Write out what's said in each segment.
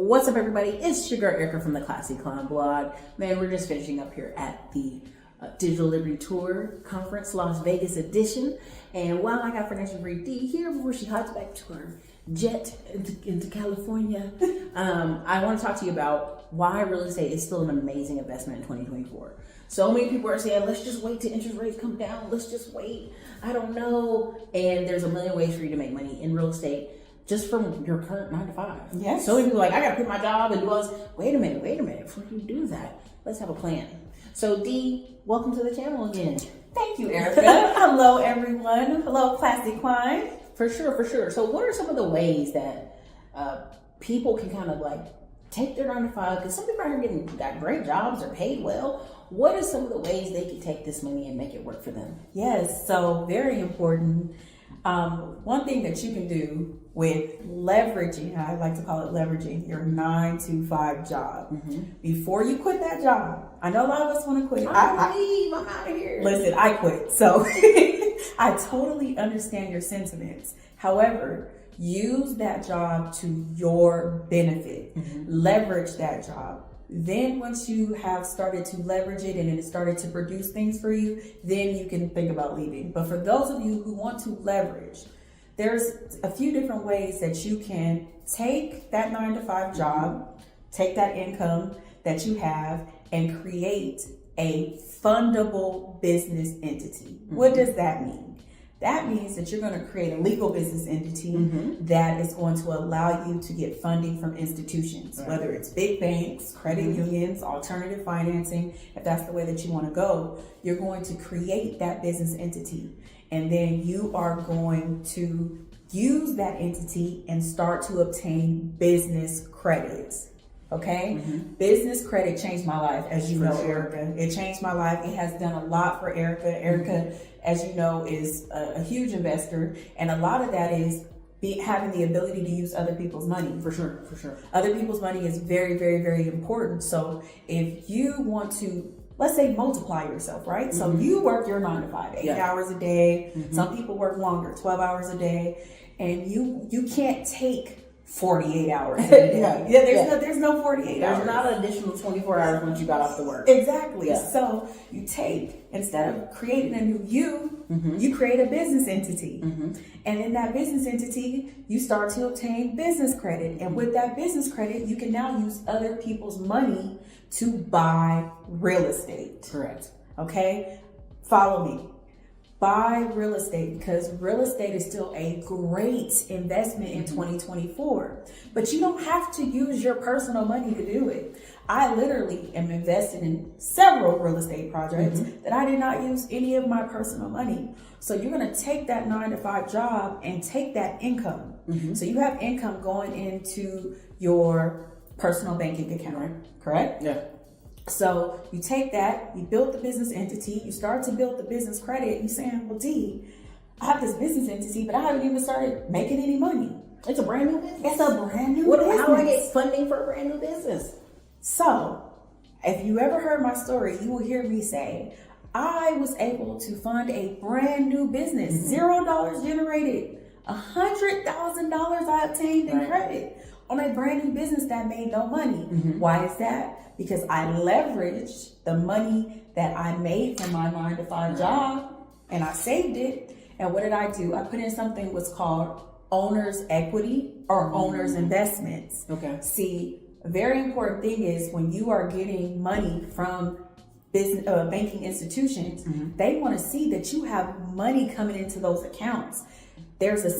What's up, everybody? It's your girl Ericka from the CLASSYIT blog. Man, we're just finishing up here at the Digital Liberty Tour Conference Las Vegas edition. And while I got Financial Free D here before she hops back to her jet into California, I want to talk to you about why real estate is still an amazing investment in 2024. So many people are saying, let's just wait till interest rates come down. Let's just wait. I don't know. And there's a million ways for you to make money in real estate just from your current 9 to 5. Yes. So many people are like, I got to quit my job and do all this. Wait a minute. Before you do that, let's have a plan. So D, welcome to the channel again. Thank you, Ericka. Hello, everyone. Hello, CLASSYIT. For sure. So what are some of the ways that people can kind of like take their 9 to 5? Because some people are got great jobs or paid well. What are some of the ways they can take this money and make it work for them? Yes, so very important. One thing that you can do with leveraging, I like to call it leveraging your 9 to 5 job. Mm-hmm. Before you quit that job, I know a lot of us want to quit. I'm out of here. Listen, I quit. So I totally understand your sentiments. However, use that job to your benefit. Mm-hmm. Leverage that job. Then once you have started to leverage it and it started to produce things for you, then you can think about leaving. But for those of you who want to leverage, there's a few different ways that you can take that 9 to 5 job, take that income that you have, and create a fundable business entity. Mm-hmm. What does that mean? That means that you're going to create a legal business entity that is going to allow you to get funding from institutions, whether it's big banks, credit unions, alternative financing. If that's the way that you want to go, you're going to create that business entity. And then you are going to use that entity and start to obtain business credits. Okay? Business credit changed my life, as you know, Ericka. It changed my life. It has done a lot for Ericka. Ericka, as you know, is a huge investor, and a lot of that is having the ability to use other people's money. For sure. Other people's money is very, very, very important. So if you want to, let's say, multiply yourself, right? So you work your 9 to 5, 8 hours a day. Some people work longer, 12 hours a day, and you can't take 48 hours a day. There's no 48 hours. There's not an additional 24 hours once you got off the work. Exactly. Yeah. So you take, instead of creating a new you create a business entity. And in that business entity, you start to obtain business credit. And with that business credit, you can now use other people's money to buy real estate. Correct. Okay? Follow me. Buy real estate, because real estate is still a great investment in 2024. But you don't have to use your personal money to do it. I literally am invested in several real estate projects that I did not use any of my personal money. So you're going to take that 9 to 5 job and take that income. So you have income going into your personal banking account, correct? Yeah. So you take that, you build the business entity, you start to build the business credit, you're saying, well, D, I have this business entity, but I haven't even started making any money. It's a brand new business. It's a brand new business. How do I get funding for a brand new business? So if you ever heard my story, you will hear me say, I was able to fund a brand new business, $0 generated, $100,000 I obtained in credit on a brand new business that made no money. Why is that? Because I leveraged the money that I made from my 9 to 5 job and I saved it. And what did I do? I put in something what's called owner's equity or owner's investments. Okay. See, a very important thing is when you are getting money from business banking institutions, they want to see that you have money coming into those accounts. There's a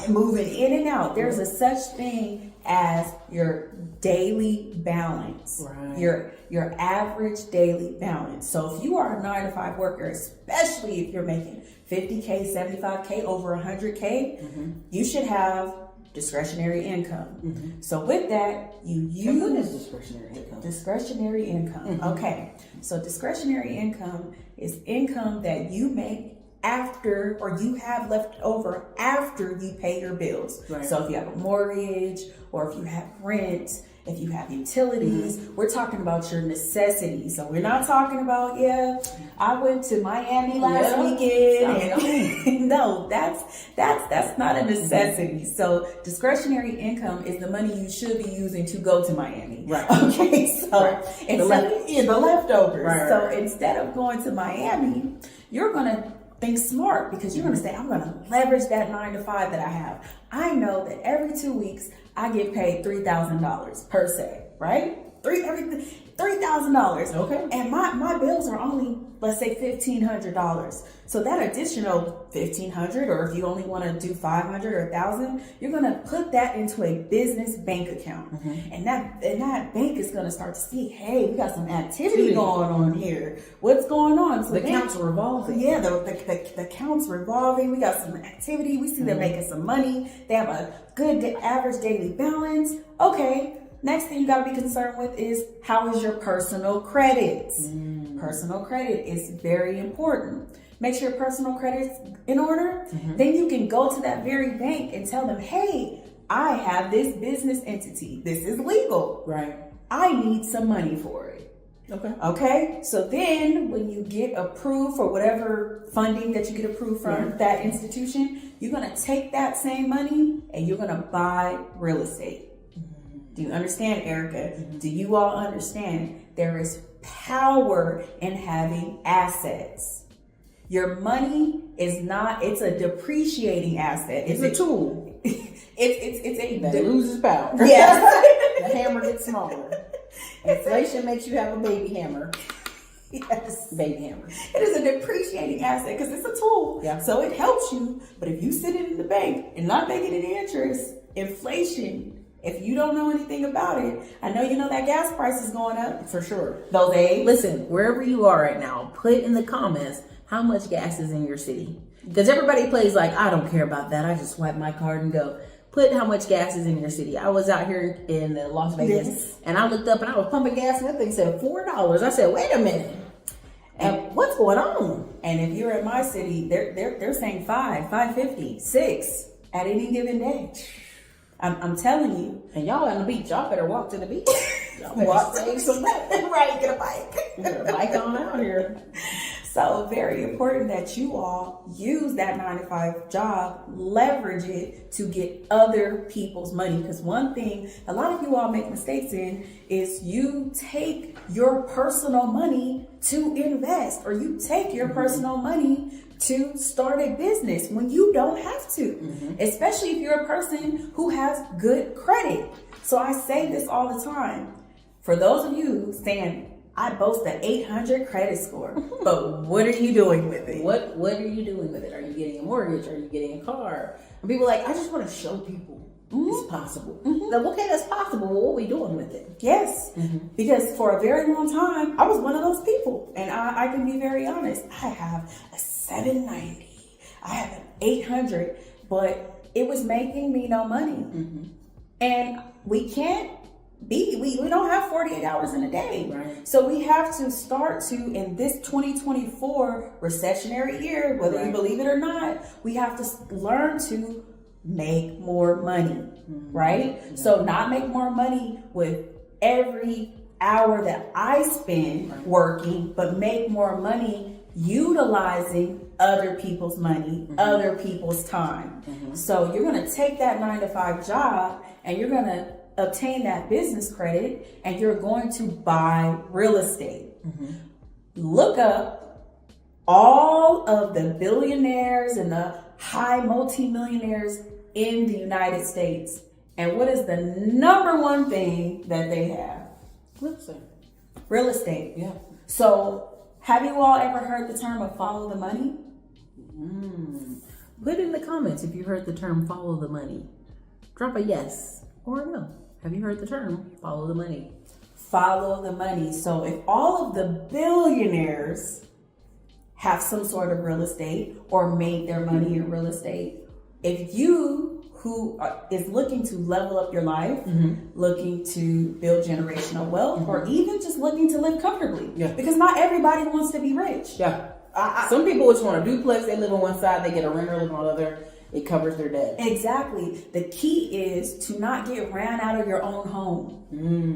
moving in and out. There's a such thing as your daily balance, your average daily balance. So if you are a 9 to 5 worker, especially if you're making 50K, 75K, over 100K, you should have discretionary income. So with that, you use... What is discretionary income? Discretionary income. Okay. So discretionary income is income that you make after, or you have left over after you pay your bills. Right. So if you have a mortgage, or if you have rent, if you have utilities, we're talking about your necessities. So we're not talking about, I went to Miami last weekend. And no, that's not a necessity. So discretionary income is the money you should be using to go to Miami. Right. Okay. So the leftovers. Right. So instead of going to Miami, you're gonna think smart, because you're gonna say, I'm gonna leverage that 9 to 5 that I have. I know that every 2 weeks I get paid $3,000 per se, right? $3,000. Okay. And my bills are only, let's say, $1,500. So that additional $1,500, or if you only want to do $500 or $1,000, you're gonna put that into a business bank account, and that bank is gonna start to see, hey, we got some activity going on here. What's going on? So the accounts are revolving. Yeah, the accounts revolving. We got some activity. We see them making some money. They have a good average daily balance. Okay. Next thing you got to be concerned with is, how is your personal credit? Personal credit is very important. Make sure your personal credit's in order. Then you can go to that very bank and tell them, hey, I have this business entity. This is legal. Right. I need some money for it. Okay. So then when you get approved for whatever funding that you get approved from that institution, you're going to take that same money and you're going to buy real estate. Do you understand, Ericka? Do you all understand there is power in having assets? Your money is not, it's a depreciating asset. It's a tool. It's a that loses power. Yes. The hammer gets smaller. Inflation makes you have a baby hammer. Yes. Baby hammer. It is a depreciating asset because it's a tool. Yeah. So it helps you. But if you sit it in the bank and not making any interest, inflation, if you don't know anything about it, I know you know that gas price is going up. For sure. Those eggs. Listen, wherever you are right now, put in the comments how much gas is in your city. Because everybody plays like, I don't care about that. I just swipe my card and go. Put how much gas is in your city. I was out here in Las Vegas, and I looked up and I was pumping gas, and that thing said $4. I said, wait a minute. And what's going on? And if you're in my city, they're saying $5.50, $6 at any given day. I'm telling you. And y'all on the beach, y'all better walk to the beach. Y'all Walk better save some money. Right, get a bike. Get a bike on out here. So very important that you all use that 9 to 5 job, leverage it to get other people's money. Because one thing a lot of you all make mistakes in is you take your personal money to invest, or you take your personal money to start a business when you don't have to, especially if you're a person who has good credit. So I say this all the time. For those of you saying, I boast an 800 credit score, but what are you doing with it? What are you doing with it? Are you getting a mortgage? Are you getting a car? And people are like, I just want to show people it's possible. Like, okay, that's possible. Well, what are we doing with it? Yes, because for a very long time, I was one of those people. And I can be very honest. I have a 790. I have an 800, but it was making me no money. And we can't we don't have 48 hours in a day. Right. So we have to start to, in this 2024 recessionary year, whether you believe it or not, we have to learn to make more money, right? Yeah. So not make more money with every hour that I spend working, but make more money utilizing other people's money, other people's time. So you're going to take that 9 to 5 job and you're going to obtain that business credit and you're going to buy real estate. Look up all of the billionaires and the high multimillionaires in the United States. And what is the number one thing that they have? Real estate. Real estate. Yeah. So have you all ever heard the term of follow the money? Put in the comments if you heard the term follow the money. Drop a yes or a no. Have you heard the term follow the money? Follow the money. So if all of the billionaires have some sort of real estate or made their money in real estate, if you who is looking to level up your life, looking to build generational wealth, or even just looking to live comfortably, because not everybody wants to be rich. Yeah. Some people just want a duplex. They live on one side. They get a renter, live on the other. It covers their debt. Exactly. The key is to not get ran out of your own home,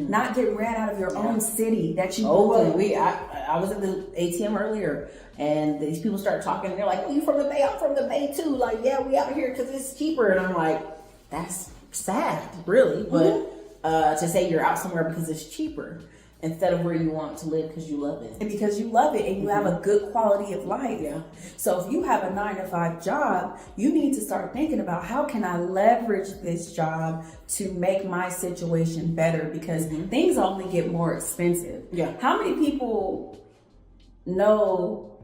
not get ran out of your own city that you grew up. I was at the ATM earlier, and these people start talking. And they're like, "Oh, you from the Bay? I'm from the Bay too." Like, yeah, we out here because it's cheaper. And I'm like, that's sad, really. But to say you're out somewhere because it's cheaper instead of where you want to live because you love it. And because you love it and you have a good quality of life. Yeah. So if you have a 9-to-5 job, you need to start thinking about how can I leverage this job to make my situation better, because things only get more expensive. Yeah. How many people know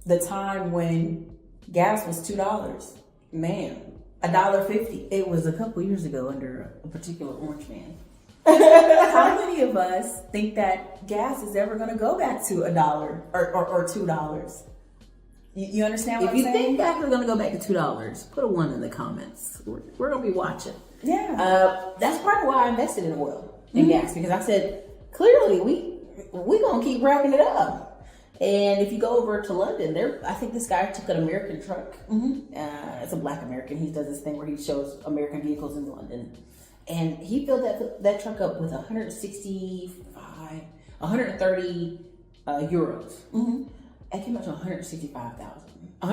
the time when gas was $2? Man, $1.50. it was a couple years ago under a particular orange man. How many of us think that gas is ever going to go back to $1 or $2? You understand what If I'm you saying? think gas is going to go back to $2, put a 1 in the comments. We're going to be watching. Yeah. That's part of why I invested in oil and gas, because I said, clearly we going to keep racking it up. And if you go over to London, I think this guy took an American truck. It's a black American. He does this thing where he shows American vehicles in London. And he filled that truck up with 130 euros. It came out to $165. Oh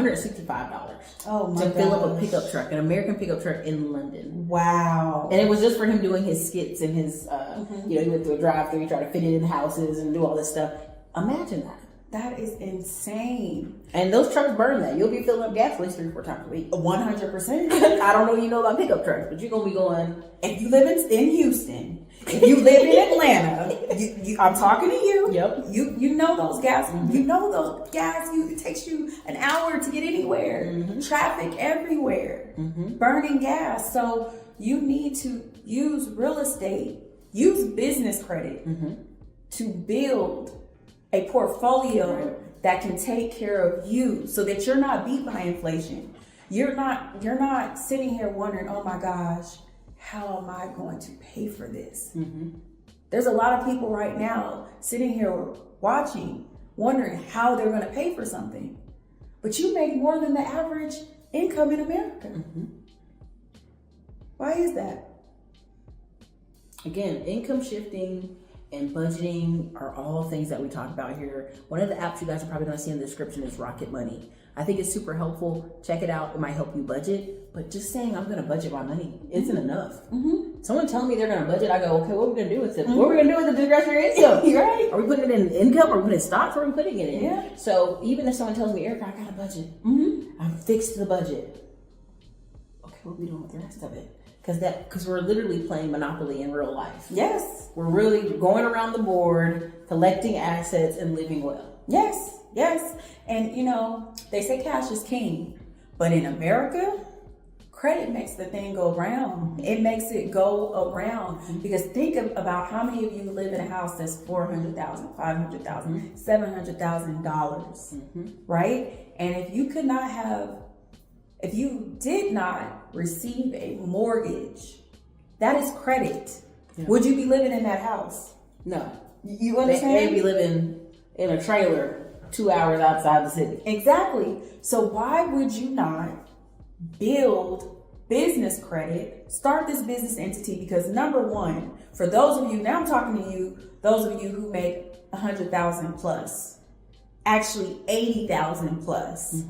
my to fill up a gosh. pickup truck, an American pickup truck in London. Wow. And it was just for him doing his skits and his, he went through a drive-through, he tried to fit it in houses and do all this stuff. Imagine that. That is insane. And those trucks burn that. You'll be filling up gas at least 3 or 4 times a week. 100%. I don't know if you know about pickup trucks, but you're going to be going. If you live in Houston, if you live in Atlanta, I'm talking to you. Yep. You know those gas. You know those gas. It takes you an hour to get anywhere. Traffic everywhere. Burning gas. So you need to use real estate. Use business credit to build a portfolio that can take care of you, so that you're not beat by inflation. You're not sitting here wondering, oh my gosh, how am I going to pay for this? There's a lot of people right now sitting here watching, wondering how they're going to pay for something. But you make more than the average income in America. Why is that? Again, income shifting and budgeting are all things that we talk about here. One of the apps you guys are probably going to see in the description is Rocket Money. I think it's super helpful. Check it out. It might help you budget. But just saying I'm going to budget my money isn't enough. Someone telling me they're going to budget, I go, okay, what are we going to do with it? What are we going to do with the discretionary income? Right. Are we putting it in income? Are we putting it in stocks? Or are we putting it in? Yeah. So even if someone tells me, Ericka, I got a budget. I'm fixed to the budget. Okay, what are we doing with the rest of it? Because we're literally playing Monopoly in real life. Yes. We're really going around the board, collecting assets and living well. Yes. And they say cash is king, but in America, credit makes the thing go round. It makes it go around, because think about how many of you live in a house that's $400,000, $500,000, $700,000, right? And if you did not receive a mortgage, that is credit. Yeah. Would you be living in that house? No. You understand? Maybe living in a trailer 2 hours outside the city. Exactly. So why would you not build business credit, start this business entity? Because number one, for those of you, now I'm talking to you, those of you who make 100,000 plus, actually 80,000 plus.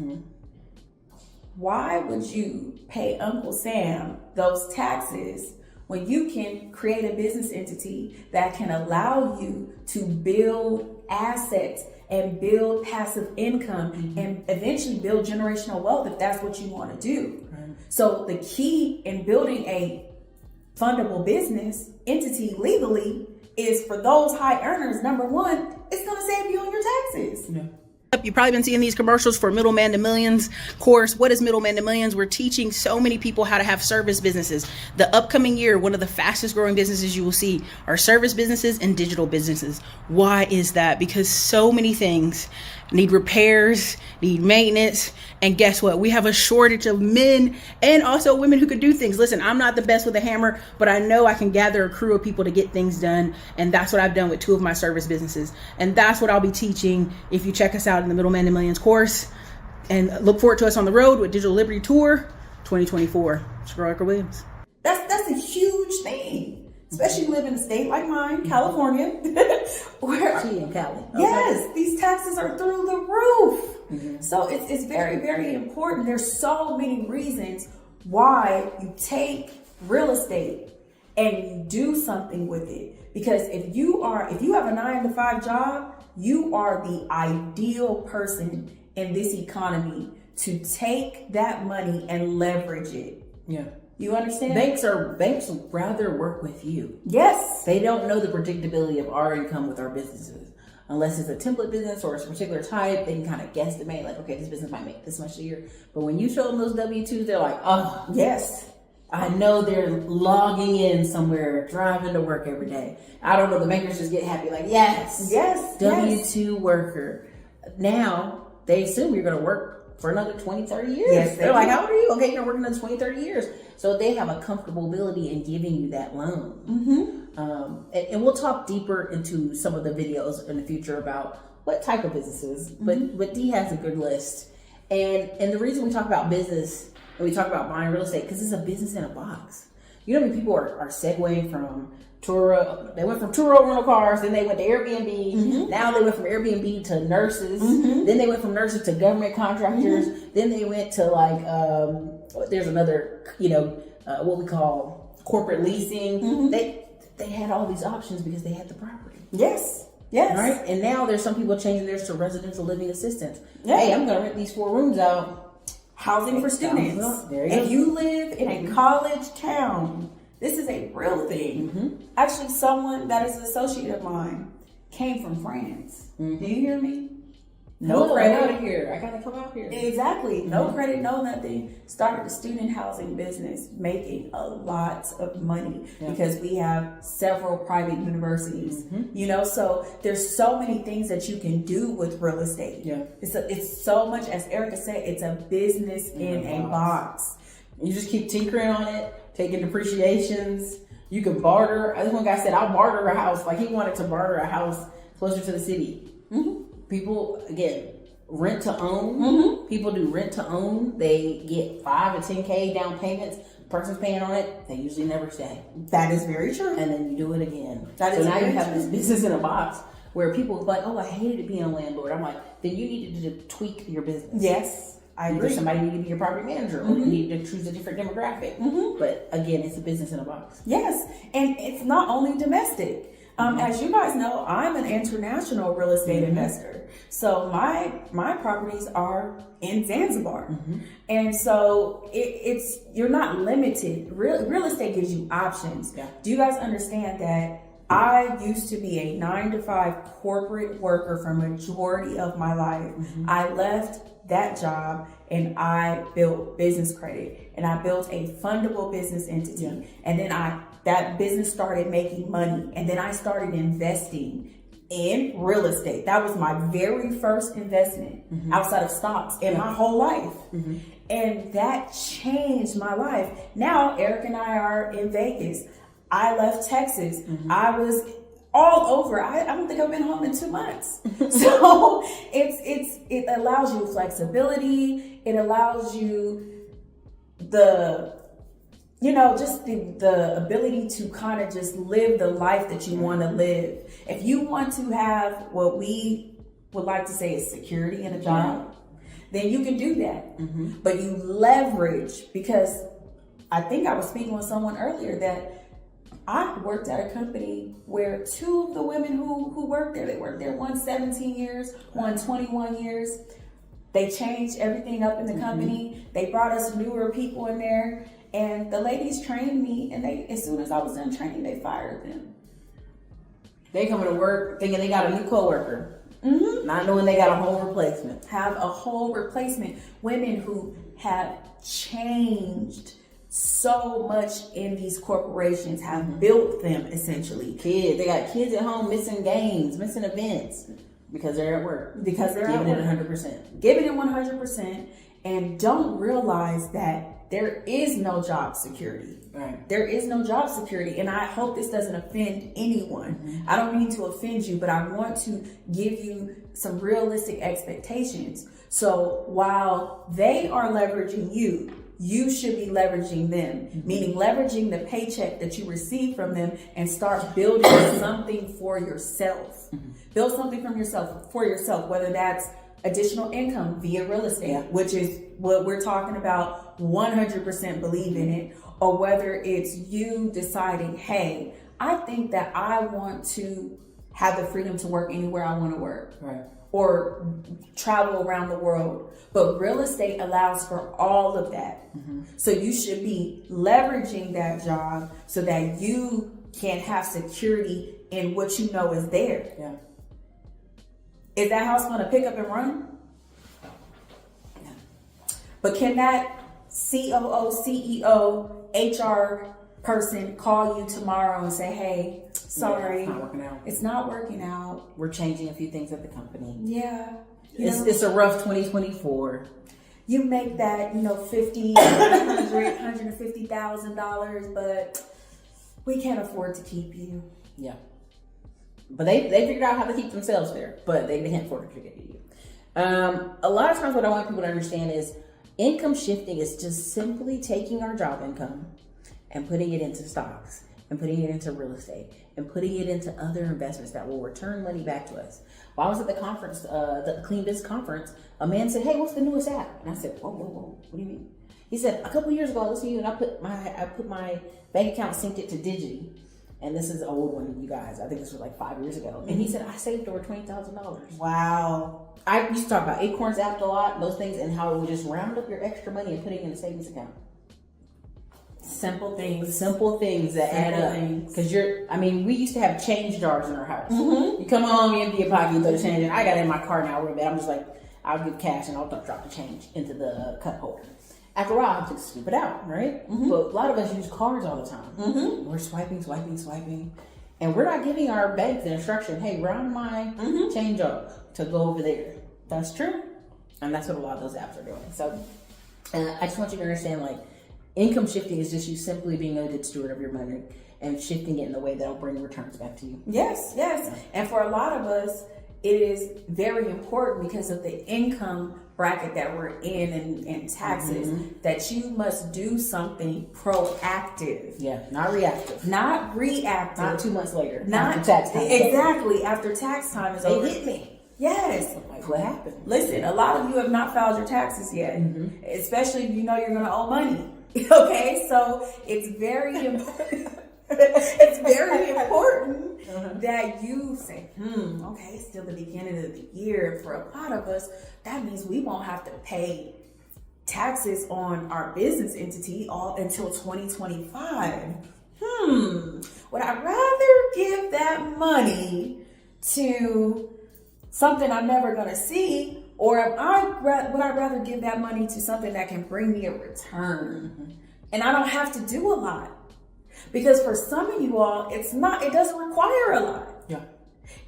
Why would you pay Uncle Sam those taxes when you can create a business entity that can allow you to build assets and build passive income and eventually build generational wealth if that's what you want to do? So the key in building a fundable business entity legally is, for those high earners, number one, it's going to save you on your taxes. You've probably been seeing these commercials for Middleman to Millions course. What is Middleman to Millions? We're teaching so many people how to have service businesses. The upcoming year, one of the fastest growing businesses you will see are service businesses and digital businesses. Why is that? Because so many things need repairs, need maintenance. And guess what? We have a shortage of men and also women who could do things. Listen, I'm not the best with a hammer, but I know I can gather a crew of people to get things done. And that's what I've done with 2 of my service businesses. And that's what I'll be teaching if you check us out in the Middleman to Millions course. And look forward to us on the road with Digital Liberty Tour 2024. It's Ericka Williams. That's a huge thing, especially live in a state like mine, California, where She in Cali. Okay. yes, these taxes are through the roof. So it's very, very important. There's so many reasons why you take real estate and you do something with it. Because if you have a 9-to-5 job, you are the ideal person in this economy to take that money and leverage it. Yeah. You understand? Banks rather work with you. Yes. They don't know the predictability of our income with our businesses. Unless it's a template business or it's a particular type, they can kind of guesstimate, like, okay, this business might make this much a year. But when you show them those W-2s, they're like, oh, Yes. I know they're logging in somewhere, driving to work every day. I don't know, the bankers just get happy, like, yes, Yes. W-2 worker. Now, they assume you're going to work for another 20, 30 years. Yes, They're like, how old are you? Okay, you're going to work another 20, 30 years. So they have a comfortable ability in giving you that loan. And we'll talk deeper into some of the videos in the future about what type of businesses, but Dee has a good list. And the reason we talk about business and we talk about buying real estate, because it's a business in a box. You know how many people are segueing from Turo? They went from Turo rental cars, then they went to Airbnb. Now they went from Airbnb to nurses. Then they went from nurses to government contractors. Then they went to like there's another, what we call corporate leasing. They had all these options because they had the property. Yes. Yes. Right? And now there's some people changing theirs to residential living assistance. Yeah. Hey, I'm going to rent these 4 rooms out. Housing for students. There you go. If you live in a college town, this is a real thing. Actually, someone that is an associate of mine came from France. Do you hear me? No credit. Out of here. I gotta come out here. Exactly. No credit, no nothing. Started a student housing business, making a lot of money because we have several private universities. So there's so many things that you can do with real estate. Yeah. It's so much, as Ericka said, it's a business in a box. You just keep tinkering on it, taking depreciations. You can barter. This one guy said, I'll barter a house. Like, he wanted to barter a house closer to the city. People, again, rent to own. People do rent to own. They get 5 or 10K down payments. Person's paying on it. They usually never stay. That is very true. And then you do it again. That so is now you very have true. this business in a box where people are like, oh, I hated being a landlord. I'm like, then you needed to tweak your business. Yes, I agree. Either somebody needed to be your property manager or you need to choose a different demographic. But again, it's a business in a box. Yes, and it's not only domestic. As you guys know, I'm an international real estate investor. So my properties are in Zanzibar. And so it's you're not limited. Real estate gives you options. Yeah. Do you guys understand that I used to be a 9-to-5 corporate worker for majority of my life? I left that job and I built business credit and I built a fundable business entity. And then that business started making money, and then I started investing in real estate. That was my very first investment outside of stocks in my whole life. And that changed my life. Now Eric and I are in Vegas. I left Texas. I was all over. I don't think I've been home in 2 months. So it allows you flexibility. It allows you just the ability to kind of just live the life that you want to live. If you want to have what we would like to say is security in a job, then you can do that. But you leverage, because I think I was speaking with someone earlier that I worked at a company where 2 of the women who worked there, they worked there, one 17 years, one 21 years. They changed everything up in the company. They brought us newer people in there. And the ladies trained me, and as soon as I was done training, they fired them. They coming to work thinking they got a new coworker, not knowing they got a whole replacement. Have a whole replacement. Women who have changed so much in these corporations, have built them essentially. Kids, they got kids at home missing games, missing events. Because they're at work. Because they're giving at it work. 100%. Giving it 100% and don't realize that there is no job security. Right. There is no job security. And I hope this doesn't offend anyone. Mm-hmm. I don't mean to offend you, but I want to give you some realistic expectations. So while they are leveraging you, you should be leveraging them, meaning leveraging the paycheck that you receive from them and start building something for yourself. Build something for yourself, whether that's additional income via real estate, which is what we're talking about, 100% believe in it, or whether it's you deciding, hey, I think that I want to have the freedom to work anywhere I want to work. Right. Or travel around the world. But real estate allows for all of that. So you should be leveraging that job so that you can have security in what you know is there. Yeah. Is that house going to pick up and run? Yeah. But can that COO, CEO, HR person call you tomorrow and say, hey, sorry, it's not working out. It's not working out. We're changing a few things at the company. Yeah. It's a rough 2024. You make that, $50,000, $150,000, but we can't afford to keep you. Yeah. But they figured out how to keep themselves there, but they can't afford to keep you. A lot of times what I want people to understand is income shifting is just simply taking our job income and putting it into stocks and putting it into real estate and putting it into other investments that will return money back to us. While I was at the conference, the Clean Biz conference, a man said, hey, what's the newest app? And I said, whoa, what do you mean? He said, a couple of years ago, I listened to you and I put my bank account, synced it to Digi. And this is an old one, you guys. I think this was like 5 years ago. And he said, I saved over $20,000. Wow. I used to talk about Acorns app a lot, those things, and how it would just round up your extra money and put it in a savings account. Simple things that add up. Because we used to have change jars in our house. You come home, you empty your pocket, you throw the change in. I got it in my car now real bad. I'm just like, I'll give cash and I'll drop the change into the cup holder. After a while, I just scoop it out, right? But a lot of us use cards all the time. We're swiping. And we're not giving our bank the instruction, hey, round my change up to go over there. That's true. And that's what a lot of those apps are doing. So I just want you to understand, income shifting is just you simply being a good steward of your money and shifting it in a way that'll bring returns back to you. Yes. Yeah. And for a lot of us, it is very important because of the income bracket that we're in and taxes that you must do something proactive. Yeah, not reactive. Not reactive. Not 2 months later. Not after tax time. Exactly. After tax time is over. They hit me. Yes. What happened? Listen, a lot of you have not filed your taxes yet, especially if you know you're going to owe money. Okay, so it's very important. It's very important that you say, okay, it's still the beginning of the year. For a lot of us, that means we won't have to pay taxes on our business entity all until 2025. Would I rather give that money to something I'm never going to see, or would I rather give that money to something that can bring me a return? And I don't have to do a lot. Because for some of you all, it doesn't require a lot. Yeah.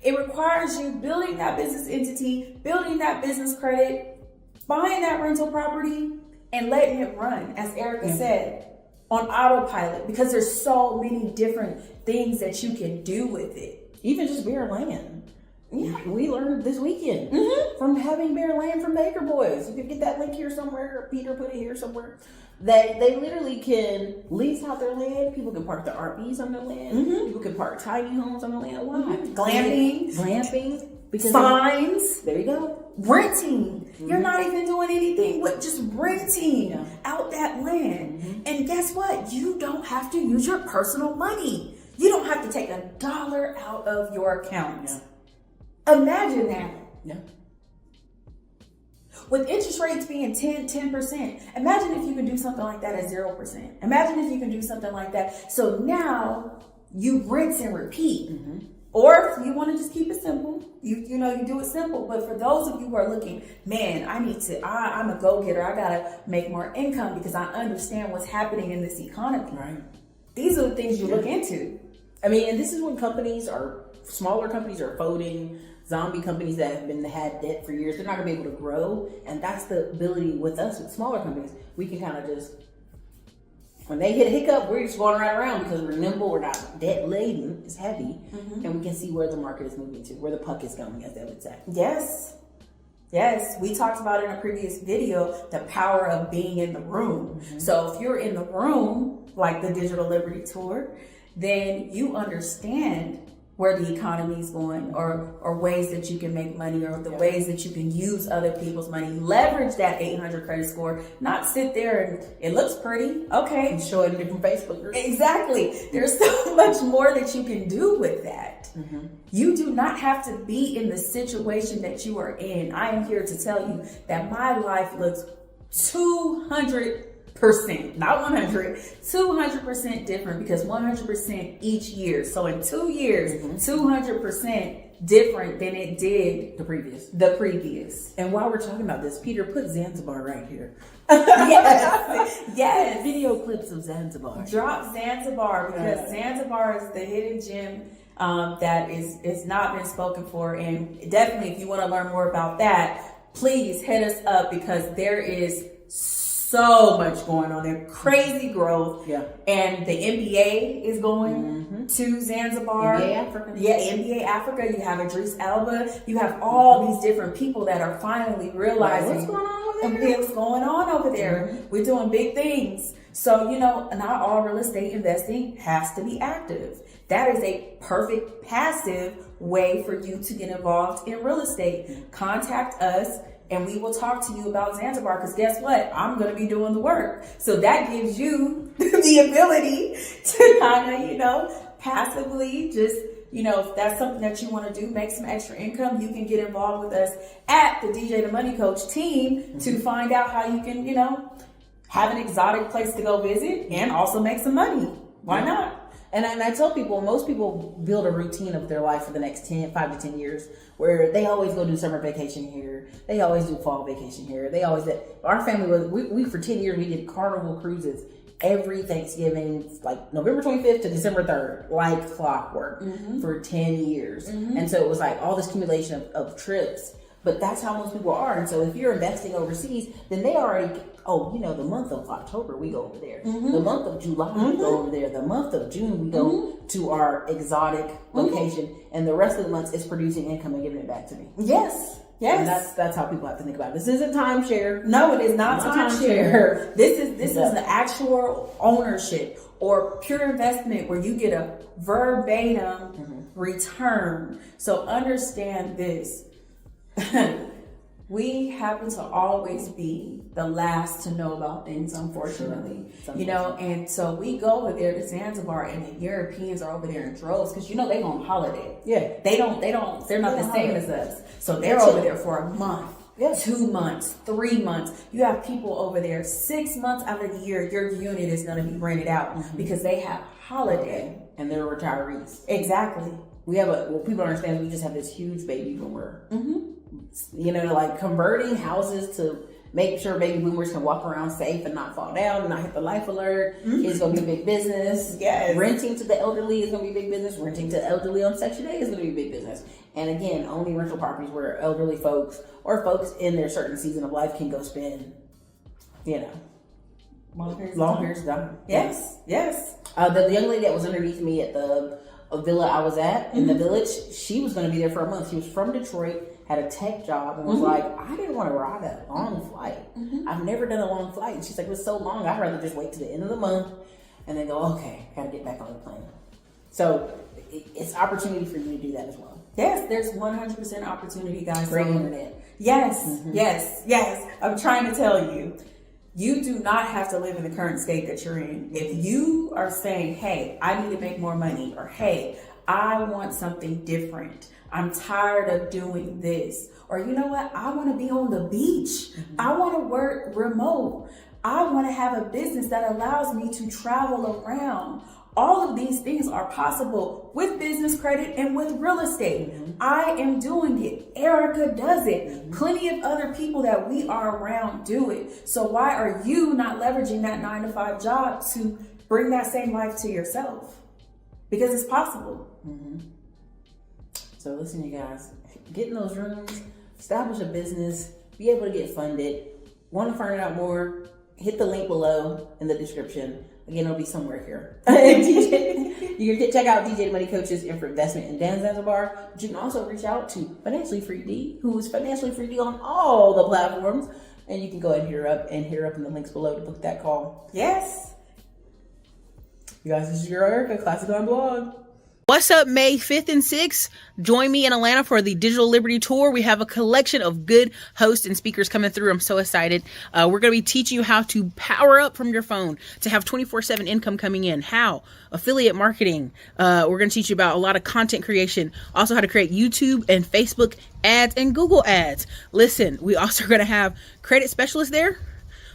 It requires you building that business entity, building that business credit, buying that rental property, and letting it run, as Ericka said, on autopilot. Because there's so many different things that you can do with it. Even just bare land. Yeah. We learned this weekend from having bare land from Baker Boys. You can get that link here somewhere, or Peter put it here somewhere. That they literally can lease out their land. People can park their RVs on their land. People can park tiny homes on their land. Why? Glamping. Because Signs. There you go. Renting. You're not even doing anything but just renting out that land. And guess what? You don't have to use your personal money. You don't have to take $1 out of your account. Imagine that. Yeah. With interest rates being 10%, imagine if you can do something like that at 0%. Imagine if you can do something like that. So now you rinse and repeat. Or if you want to just keep it simple, you do it simple. But for those of you who are looking, man, I'm a go-getter. I got to make more income because I understand what's happening in this economy. Right. These are the things you look into. And this is when smaller companies are folding. zombie companies that have had debt for years, they're not going to be able to grow. And that's the ability with us, with smaller companies. We can kind of just, when they hit a hiccup, we're just going right around because we're nimble, we're not debt laden, it's heavy, and we can see where the market is moving to, where the puck is going, as they would say. Yes, we talked about in a previous video the power of being in the room. So if you're in the room, like the Digital Liberty Tour, then you understand where the economy is going, or ways that you can make money, or the ways that you can use other people's money. Leverage that 800 credit score, not sit there and it looks pretty, okay, And show it in different Facebook groups. Exactly. There's so much more that you can do with that. You do not have to be in the situation that you are in. I am here to tell you that my life looks 200%, not 100, 200% different, because 100% each year. So in 2 years, 200% different than it did The previous. And while we're talking about this, Peter, put Zanzibar right here. Yes. Video clips of Zanzibar. Drop Zanzibar, because Zanzibar is the hidden gem that is not been spoken for. And definitely, if you want to learn more about that, please hit us up, because there is so much going on there. Crazy growth. Yeah. And the NBA is going to Zanzibar. NBA Africa. Yeah, NBA Africa. You have Idris Elba. You have all these different people that are finally realizing What's going on over there? what's going on over there. We're doing big things. So, not all real estate investing has to be active. That is a perfect passive way for you to get involved in real estate. Contact us and we will talk to you about Zanzibar, because guess what? I'm going to be doing the work. So that gives you the ability to kind of, passively just, if that's something that you want to do, make some extra income, you can get involved with us at the DJ the Money Coach team to find out how you can, have an exotic place to go visit and also make some money. Why not? And I tell people, most people build a routine of their life for the next 5 to 10 years, where they always go do summer vacation here. They always do fall vacation here. Our family we for 10 years, we did Carnival cruises every Thanksgiving, like November 25th to December 3rd, like clockwork for 10 years. And so it was like all this accumulation of trips. But that's how most people are. And so if you're investing overseas, then they already, the month of October, we go over there. The month of July, we go over there. The month of June, we go to our exotic location. And the rest of the months is producing income and giving it back to me. Yes. And that's how people have to think about it. This isn't timeshare. No, it is not timeshare. This is the actual ownership or pure investment, where you get a verbatim return. So understand this. We happen to always be the last to know about things, unfortunately. And so we go over there to Zanzibar, and the Europeans are over there in droves, because they on holiday. Yeah. They're not the same as us. So they're over there for a month. 2 months, 3 months. You have people over there 6 months out of the year. Your unit is going to be rented out because they have holiday. And they're retirees. Exactly. What people don't understand, we just have this huge baby boomer. Like converting houses to make sure baby boomers can walk around safe and not fall down and not hit the life alert is going to be a big business. Yes. Renting to the elderly is going to be a big business. Renting to elderly on Section 8 is going to be a big business. And again, only rental properties where elderly folks or folks in their certain season of life can go spend, long periods of time. Yes. The young lady that was underneath me at the villa I was at in the village, she was going to be there for a month. She was from Detroit, had a tech job, and was like, I didn't want to ride a long flight. I've never done a long flight. And she's like, it was so long, I'd rather just wait to the end of the month and then go, okay, got to get back on the plane. So it's opportunity for you to do that as well. Yes, there's 100% opportunity, guys. Great internet. Yes. I'm trying to tell you, you do not have to live in the current state that you're in. If you are saying, hey, I need to make more money, or hey, I want something different, I'm tired of doing this, or you know what, I want to be on the beach, I want to work remote, I want to have a business that allows me to travel around. All of these things are possible with business credit and with real estate. I am doing it. Ericka does it. Plenty of other people that we are around do it. So why are you not leveraging that 9-to-5 job to bring that same life to yourself? Because it's possible. So listen, you guys, get in those rooms, establish a business, be able to get funded. Want to find out more? Hit the link below in the description. Again, it'll be somewhere here. You can check out DJ Money Coaches and for investment in Dan Zanzibar. But you can also reach out to Financially Free D, who is Financially Free D on all the platforms. And you can go ahead and hit her up in the links below to book that call. Yes. You guys, this is your girl Ericka, Classic on Blog. What's up, May 5th and 6th? Join me in Atlanta for the Digital Liberty Tour. We have a collection of good hosts and speakers coming through. I'm so excited. We're going to be teaching you how to power up from your phone to have 24/7 income coming in. How? Affiliate marketing. We're going to teach you about a lot of content creation. Also how to create YouTube and Facebook ads and Google ads. Listen, we also are going to have credit specialists there.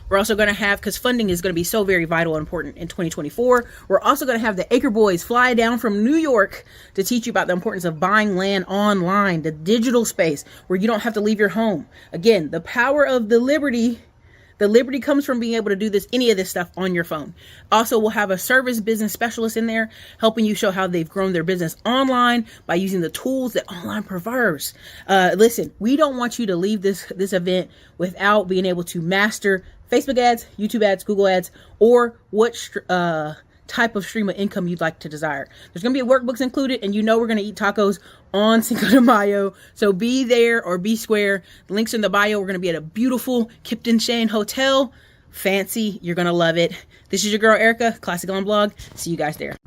We're also going to have, because funding is going to be so very vital and important in 2024, we're also going to have the Acre Boys fly down from New York to teach you about the importance of buying land online, the digital space where you don't have to leave your home. Again, the power of the liberty comes from being able to do any of this stuff on your phone. Also, we'll have a service business specialist in there helping you show how they've grown their business online by using the tools that online provides. Listen, we don't want you to leave this event without being able to master Facebook ads, YouTube ads, Google ads, or what type of stream of income you'd like to desire. There's going to be workbooks included, and you know we're going to eat tacos on Cinco de Mayo. So be there or be square. The link's in the bio. We're going to be at a beautiful Kipton Shane Hotel. Fancy. You're going to love it. This is your girl, Ericka, Classic on Blog. See you guys there.